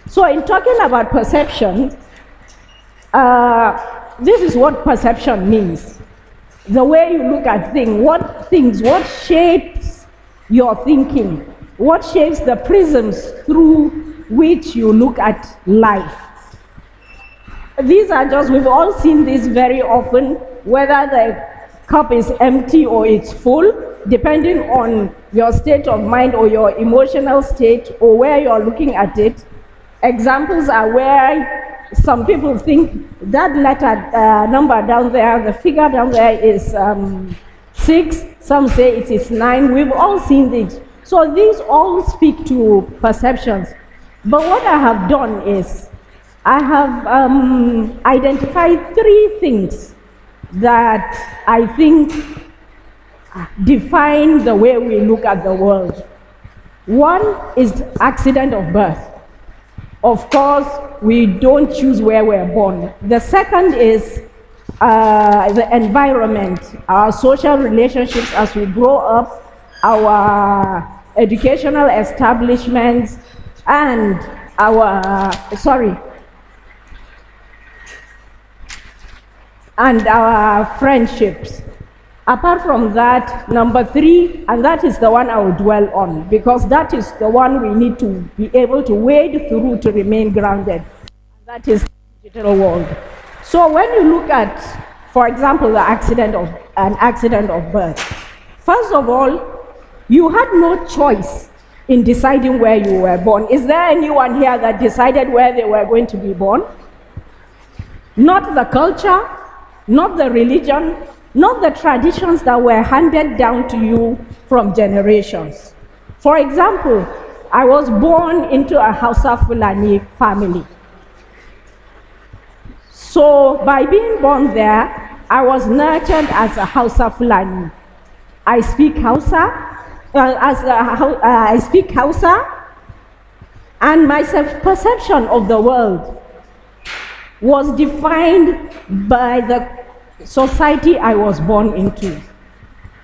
So in talking about perception, this is what perception means. The way you look at things, what shapes your thinking, what shapes the prisms through which you look at life. These are just, we've all seen this very often, whether the cup is empty or it's full, depending on your state of mind or your emotional state or where you're looking at it. Examples are where some people think that letter number down there, the figure down there is 6, some say it is 9. We've all seen this. So these all speak to perceptions. But what I have done is, I have identified 3 things that I think define the way we look at the world. One is accident of birth. Of course, we don't choose where we're born. The second is the environment, our social relationships as we grow up, our educational establishments, and our friendships. Apart from that, number 3, and that is the one I will dwell on, because that is the one we need to be able to wade through to remain grounded. That is the digital world. So when you look at, for example, an accident of birth, first of all, you had no choice in deciding where you were born. Is there anyone here that decided where they were going to be born? Not the culture, not the religion, not the traditions that were handed down to you from generations. For example, I was born into a Hausa Fulani family. So by being born there, I was nurtured as a Hausa Fulani. I speak Hausa, and my perception of the world was defined by the society I was born into.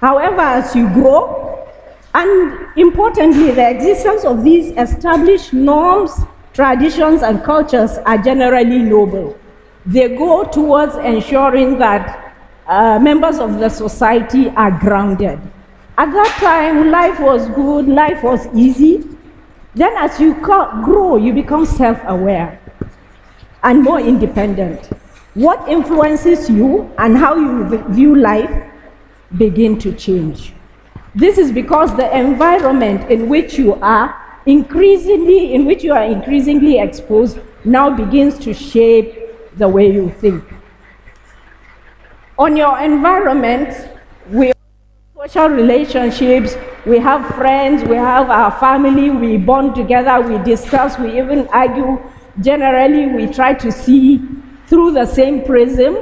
However, as you grow, and importantly, the existence of these established norms, traditions, and cultures are generally noble. They go towards ensuring that members of the society are grounded. At that time, life was good, life was easy. Then as you grow, you become self-aware and more independent. What influences you and how you view life begin to change. This is because the environment in which you are increasingly exposed now begins to shape the way you think. On your environment, we have social relationships, we have friends, we have our family, we bond together, we discuss, we even argue. Generally, we try to see through the same prism.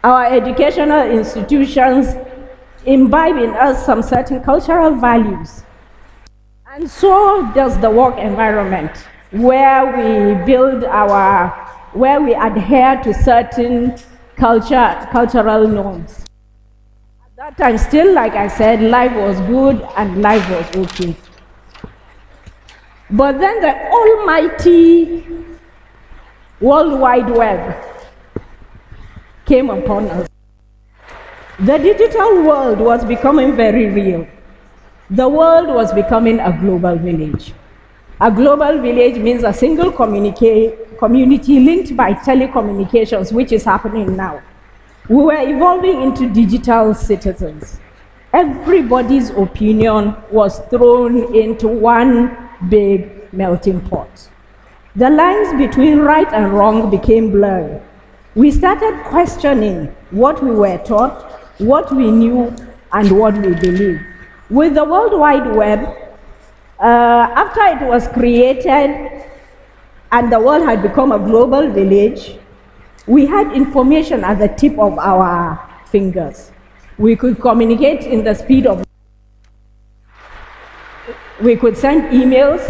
Our educational institutions imbibe in us some certain cultural values. And so does the work environment, where we adhere to certain cultural norms. At that time, still, like I said, life was good and life was okay. But then the almighty World Wide Web came upon us. The digital world was becoming very real. The world was becoming a global village. A global village means a single community linked by telecommunications, which is happening now. We were evolving into digital citizens. Everybody's opinion was thrown into one big melting pot. The lines between right and wrong became blurred. We started questioning what we were taught, what we knew, and what we believed. With the World Wide Web, after it was created and the world had become a global village, we had information at the tip of our fingers. We could communicate in the speed of light. We could send emails.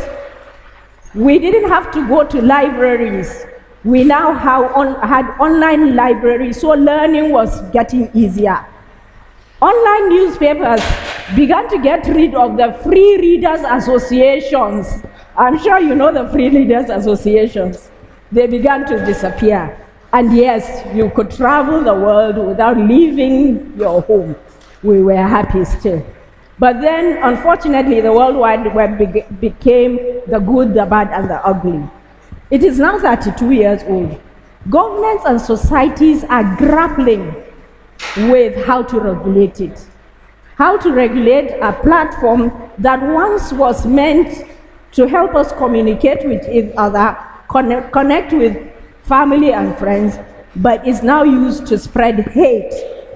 We didn't have to go to libraries. We now had online libraries, so learning was getting easier. Online newspapers began to get rid of the free readers associations I'm sure you know the free leaders associations. They began to disappear. And yes, you could travel the world without leaving your home. We were happy still. But then, unfortunately, the World Wide Web became the good, the bad, and the ugly. It is now 32 years old. Governments and societies are grappling with how to regulate it. How to regulate a platform that once was meant to help us communicate with each other, connect with family and friends, but is now used to spread hate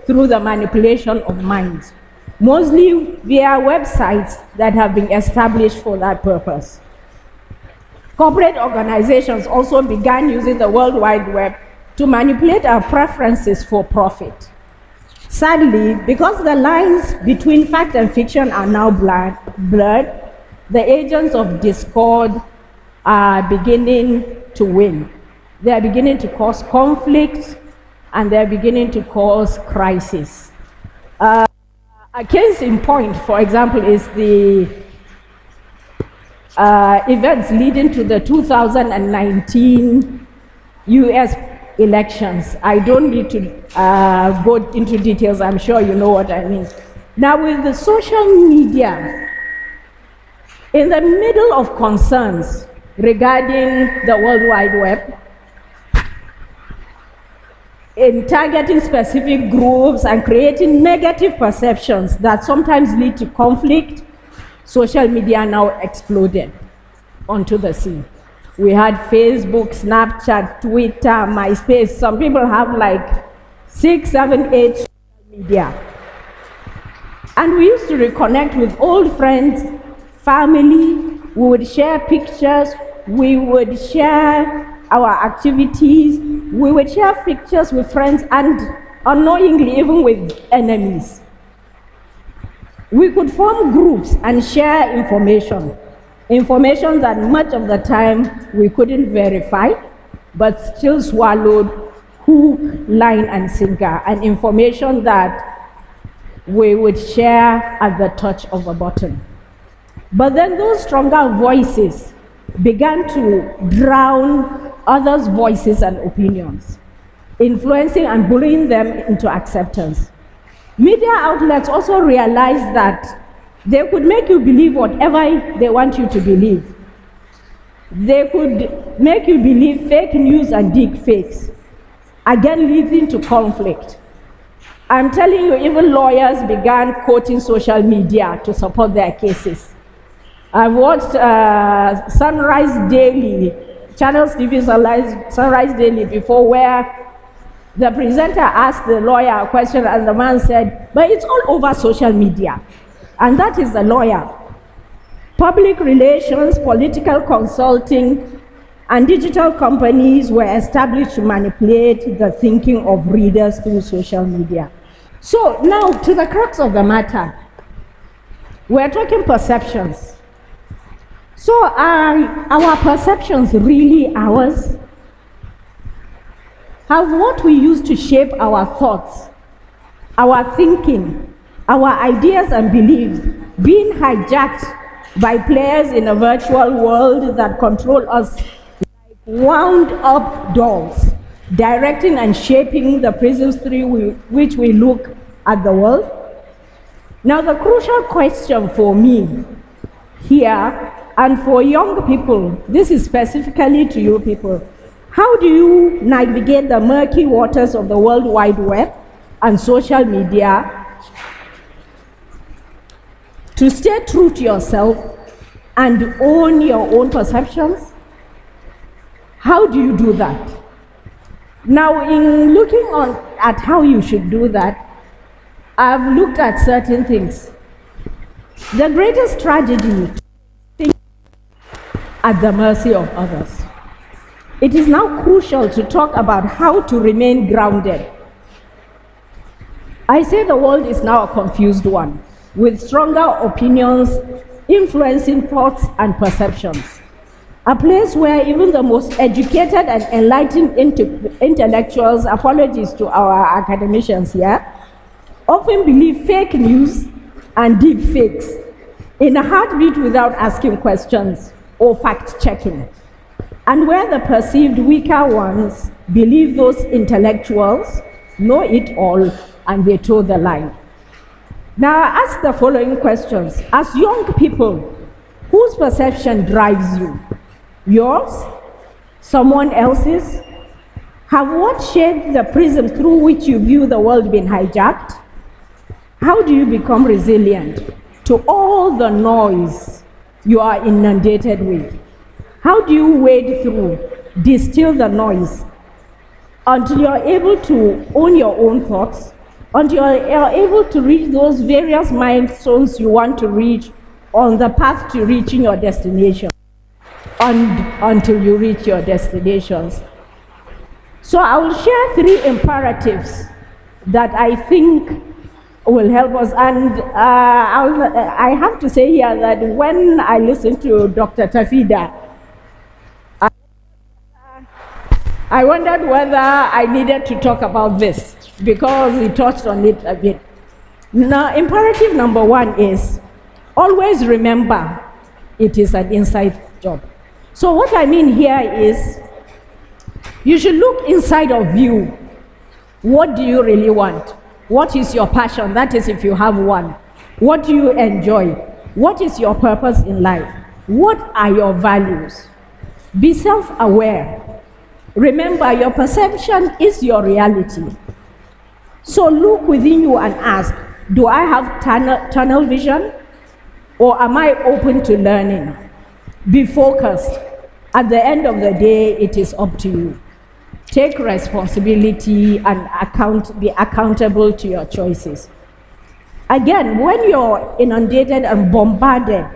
through the manipulation of minds, mostly via websites that have been established for that purpose. Corporate organizations also began using the World Wide Web to manipulate our preferences for profit. Sadly, because the lines between fact and fiction are now blurred, the agents of discord are beginning to win. They are beginning to cause conflict, and they are beginning to cause crisis. A case in point, for example, is the events leading to the 2019 US elections. I don't need to go into details, I'm sure you know what I mean. Now, with the social media in the middle of concerns regarding the World Wide Web, in targeting specific groups and creating negative perceptions that sometimes lead to conflict, social media now exploded onto the scene. We had Facebook, Snapchat, Twitter, MySpace. Some people have like 6, 7, 8 social media. And we used to reconnect with old friends, family. We would share pictures. We would share our activities. We would share pictures with friends and unknowingly even with enemies. We could form groups and share information that much of the time we couldn't verify, but still swallowed hook, line, and sinker, and information that we would share at the touch of a button. But then those stronger voices began to drown others' voices and opinions, influencing and bullying them into acceptance. Media outlets also realized that they could make you believe whatever they want you to believe. They could make you believe fake news and deep fakes, again leading to conflict. I'm telling you, even lawyers began quoting social media to support their cases. I've watched Sunrise Daily, Channels TV Sunrise Daily before, where the presenter asked the lawyer a question and the man said, but it's all over social media. And that is the lawyer. Public relations, political consulting, and digital companies were established to manipulate the thinking of readers through social media. So now to the crux of the matter. We're talking perceptions. So are our perceptions really ours? Have what we use to shape our thoughts, our thinking, our ideas and beliefs been hijacked by players in a virtual world that control us like wound-up dolls, directing and shaping the prisms through which we look at the world? Now, the crucial question for me here, and for young people, this is specifically to you people, how do you navigate the murky waters of the World Wide Web and social media to stay true to yourself and own your own perceptions? How do you do that? Now, in looking at how you should do that, I've looked at certain things. The greatest tragedy is at the mercy of others. It is now crucial to talk about how to remain grounded. I say the world is now a confused one, with stronger opinions influencing thoughts and perceptions. A place where even the most educated and enlightened intellectuals, apologies to our academicians here, often believe fake news and deep fakes in a heartbeat without asking questions or fact-checking. And where the perceived weaker ones believe those intellectuals know it all and they toe the line. Now I ask the following questions. As young people, whose perception drives you? Yours? Someone else's? Have what shaped the prism through which you view the world been hijacked? How do you become resilient to all the noise you are inundated with? How do you wade through, distill the noise until you are able to own your own thoughts, until you are able to reach those various milestones you want to reach on the path to reaching your destination, and until you reach your destinations? So I will share 3 imperatives that I think will help us. And I have to say here that when I listened to Dr. Tafida, I wondered whether I needed to talk about this because he touched on it a bit. Now, imperative number 1 is always remember it is an inside job. So what I mean here is you should look inside of you. What do you really want? What is your passion? That is, if you have one. What do you enjoy? What is your purpose in life? What are your values? Be self-aware. Remember, your perception is your reality. So look within you and ask, do I have tunnel vision? Or am I open to learning? Be focused. At the end of the day, it is up to you. Take responsibility and be accountable to your choices. Again, when you're inundated and bombarded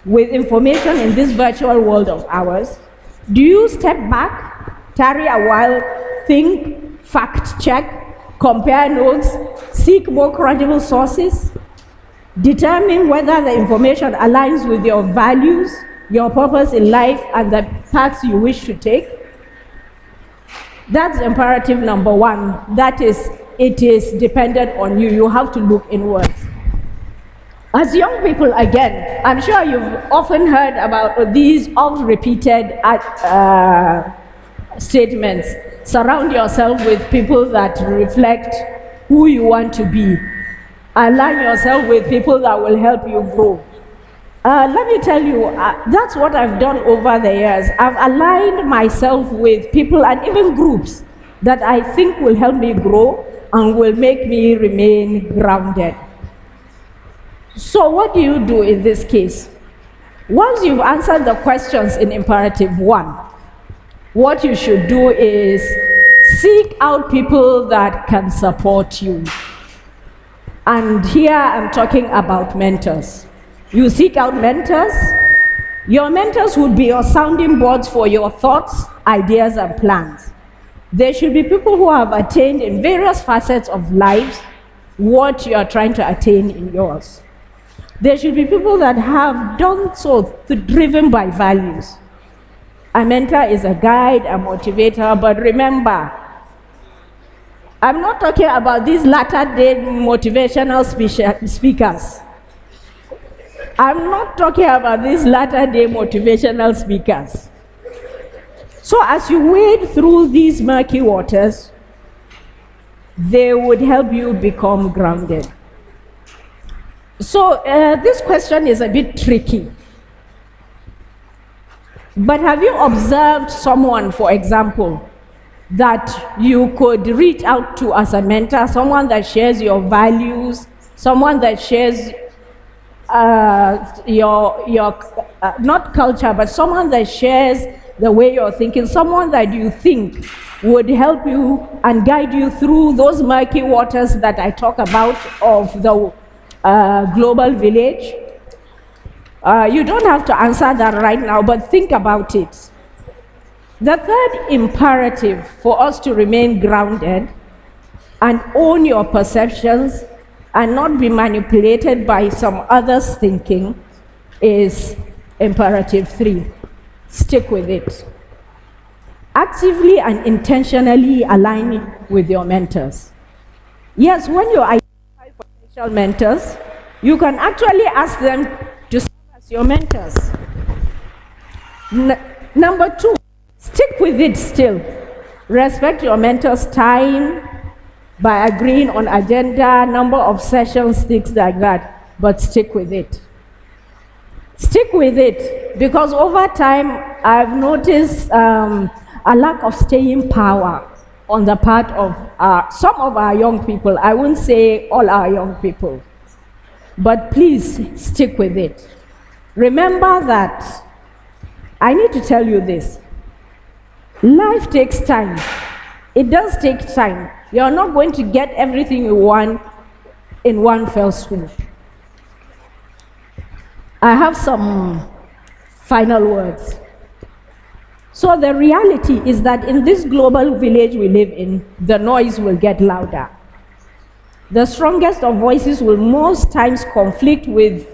with information in this virtual world of ours, do you step back, tarry a while, think, fact-check, compare notes, seek more credible sources, determine whether the information aligns with your values, your purpose in life, and the paths you wish to take? That's imperative number 1. That is, it is dependent on you. You have to look inwards. As young people, again, I'm sure you've often heard about these oft-repeated statements. Surround yourself with people that reflect who you want to be. Align yourself with people that will help you grow. Let me tell you, that's what I've done over the years. I've aligned myself with people and even groups that I think will help me grow and will make me remain grounded. So what do you do in this case? Once you've answered the questions in imperative 1, what you should do is seek out people that can support you. And here I'm talking about mentors. You seek out mentors. Your mentors would be your sounding boards for your thoughts, ideas, and plans. They should be people who have attained in various facets of life what you are trying to attain in yours. There should be people that have done so driven by values. A mentor is a guide, a motivator, but remember, I'm not talking about these latter-day motivational speakers. I'm not talking about these latter-day motivational speakers. So as you wade through these murky waters, they would help you become grounded. So this question is a bit tricky. But have you observed someone, for example, that you could reach out to as a mentor, someone that shares your values, someone that shares your not culture, but someone that shares the way you're thinking, someone that you think would help you and guide you through those murky waters that I talk about of the global village? You don't have to answer that right now, but think about it. The third imperative for us to remain grounded and own your perceptions and not be manipulated by some others' thinking is imperative 3. Stick with it. Actively and intentionally align with your mentors. Yes, when you identify potential mentors, you can actually ask them to serve as your mentors. Number 2, stick with it still. Respect your mentor's time by agreeing on agenda, number of sessions, things like that, but stick with it. Stick with it, because over time I've noticed a lack of staying power on the part of some of our young people. I wouldn't say all our young people, but please stick with it. Remember that, I need to tell you this, life takes time. It does take time. You're not going to get everything you want in one fell swoop. I have some final words. So the reality is that in this global village we live in, the noise will get louder. The strongest of voices will most times conflict with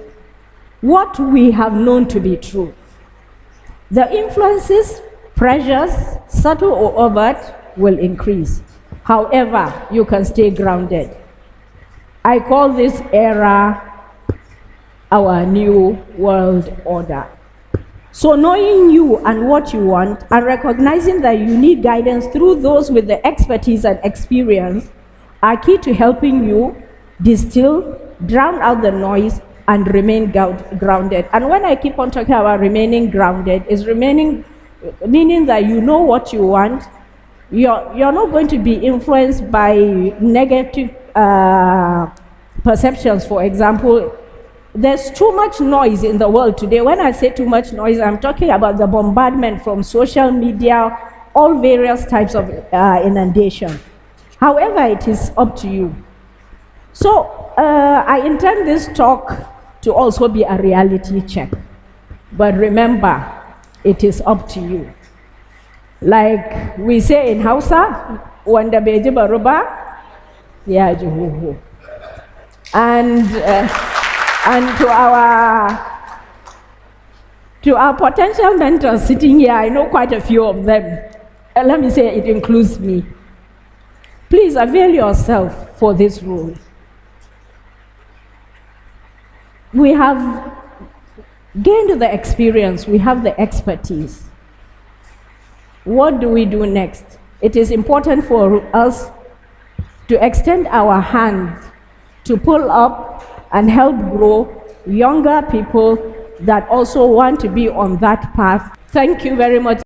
what we have known to be true. The influences, pressures, subtle or overt, will increase. However, you can stay grounded. I call this era our new world order. So knowing you and what you want and recognizing that you need guidance through those with the expertise and experience are key to helping you distill, drown out the noise, and remain grounded. And when I keep on talking about remaining grounded, is meaning that you know what you want. You're not going to be influenced by negative perceptions. For example, there's too much noise in the world today. When I say too much noise, I'm talking about the bombardment from social media, all various types of inundation. However, it is up to you. So I intend this talk to also be a reality check. But remember, it is up to you. Like we say in Hausa, wanda beji baruba, ya juhuhu. And to our potential mentors sitting here, I know quite a few of them. Let me say it includes me. Please avail yourself for this role. We have gained the experience, we have the expertise. What do we do next? It is important for us to extend our hand to pull up and help grow younger people that also want to be on that path. Thank you very much.